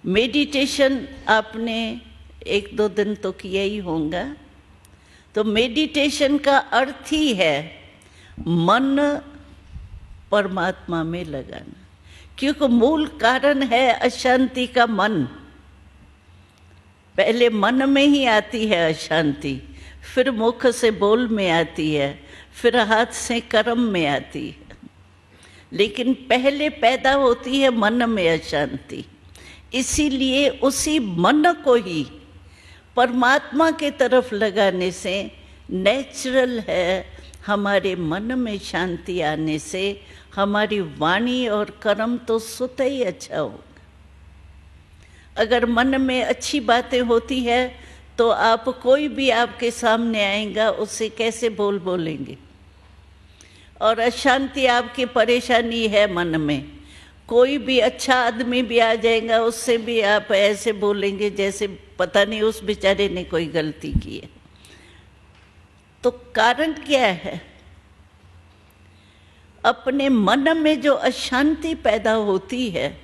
Meditation आपने एक दो दिन तो किया ही होगा। तो मेडिटेशन का अर्थ ही है मन परमात्मा में लगाना, क्योंकि मूल कारण है अशांति का मन। पहले मन में ही आती है अशांति, फिर मुख से बोल में आती है, फिर हाथ से कर्म में आती है, लेकिन पहले पैदा होती है मन में अशांति। इसीलिए उसी मन को ही परमात्मा के तरफ लगाने से नेचुरल है हमारे मन में शांति आने से हमारी वाणी और कर्म तो स्वतः ही अच्छा होगा। अगर मन में अच्छी बातें होती है तो आप कोई भी आपके सामने आएगा उससे कैसे बोलेंगे। और अशांति आपकी परेशानी है मन में, कोई भी अच्छा आदमी भी आ जाएगा उससे भी आप ऐसे बोलेंगे जैसे पता नहीं उस बेचारे ने कोई गलती की है। तो कारण क्या है? अपने मन में जो अशांति पैदा होती है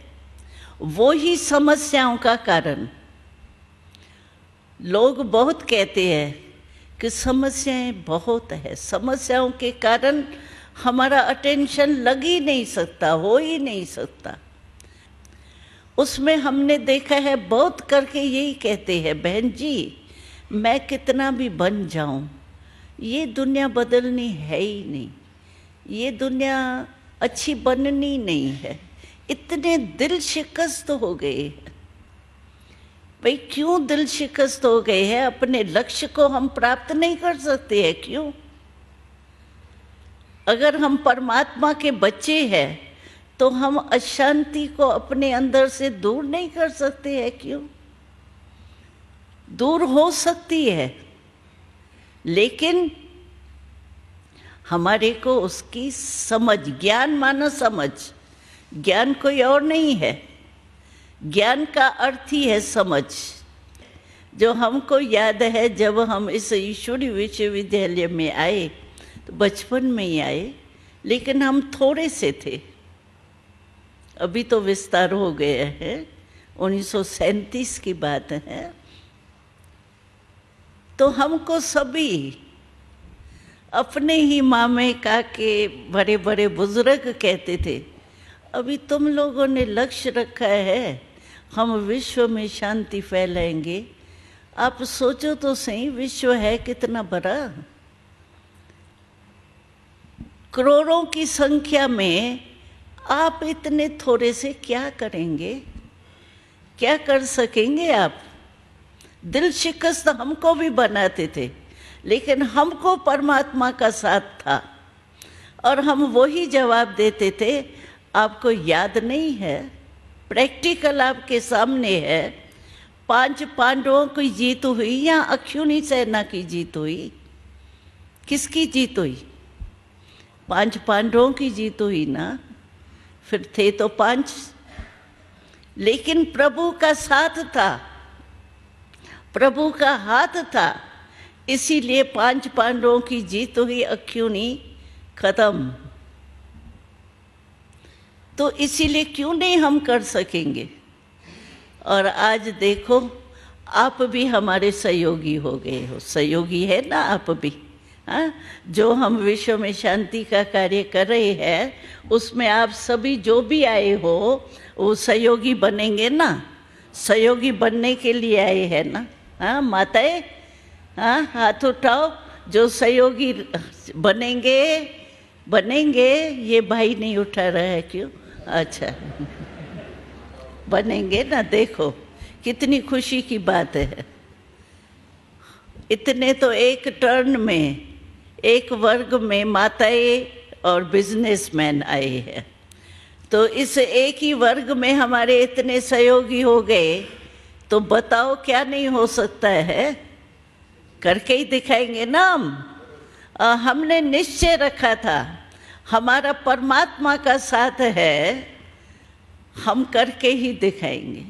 वो ही समस्याओं का कारण। लोग बहुत कहते हैं कि समस्याएं बहुत है, समस्याओं के कारण हमारा अटेंशन लग ही नहीं सकता, हो ही नहीं सकता। उसमें हमने देखा है बहुत करके यही कहते हैं, बहन जी मैं कितना भी बन जाऊं ये दुनिया बदलनी है ही नहीं, ये दुनिया अच्छी बननी नहीं है। इतने दिल शिकस्त हो गए हैं। भाई क्यों दिल शिकस्त हो गए हैं? अपने लक्ष्य को हम प्राप्त नहीं कर सकते हैं, क्यों? अगर हम परमात्मा के बच्चे हैं तो हम अशांति को अपने अंदर से दूर नहीं कर सकते हैं, क्यों? दूर हो सकती है, लेकिन हमारे को उसकी समझ, ज्ञान मानो समझ, ज्ञान कोई और नहीं है। ज्ञान का अर्थ ही है समझ। जो हमको याद है जब हम इस ईश्वरी विश्वविद्यालय में आए तो बचपन में ही आए, लेकिन हम थोड़े से थे, अभी तो विस्तार हो गया है, 1937 की बात है। तो हमको सभी अपने ही मामे काके बड़े बड़े बुजुर्ग कहते थे, अभी तुम लोगों ने लक्ष्य रखा है हम विश्व में शांति फैलाएंगे। आप सोचो तो सही, विश्व है कितना बड़ा, करोड़ों की संख्या में आप इतने थोड़े से क्या करेंगे, क्या कर सकेंगे आप? दिल शिकस्त हमको भी बनाते थे, लेकिन हमको परमात्मा का साथ था और हम वही जवाब देते थे। आपको याद नहीं है? प्रैक्टिकल आपके सामने है। 5 पांडवों की जीत हुई या अक्षुणी सेना की जीत हुई? किसकी जीत हुई? 5 पांडवों की जीत हुई ना। फिर थे तो 5, लेकिन प्रभु का साथ था, प्रभु का हाथ था, इसीलिए 5 पांडवों की जीत हुई, अक्षुणी खत्म। तो इसीलिए क्यों नहीं हम कर सकेंगे? और आज देखो आप भी हमारे सहयोगी हो गए हो, सहयोगी है ना आप भी। हाँ, जो हम विश्व में शांति का कार्य कर रहे हैं उसमें आप सभी जो भी आए हो वो सहयोगी बनेंगे ना। सहयोगी बनने के लिए आए हैं ना। हाँ माताएं, हाँ हाथ उठाओ जो सहयोगी बनेंगे। बनेंगे, ये भाई नहीं उठा रहा है, क्यों? अच्छा बनेंगे ना। देखो कितनी खुशी की बात है। इतने तो एक टर्न में, एक वर्ग में माताएं और बिजनेसमैन आए हैं, तो इस एक ही वर्ग में हमारे इतने सहयोगी हो गए, तो बताओ क्या नहीं हो सकता है? करके ही दिखाएंगे ना हम। हमने निश्चय रखा था, हमारा परमात्मा का साथ है, हम करके ही दिखाएंगे।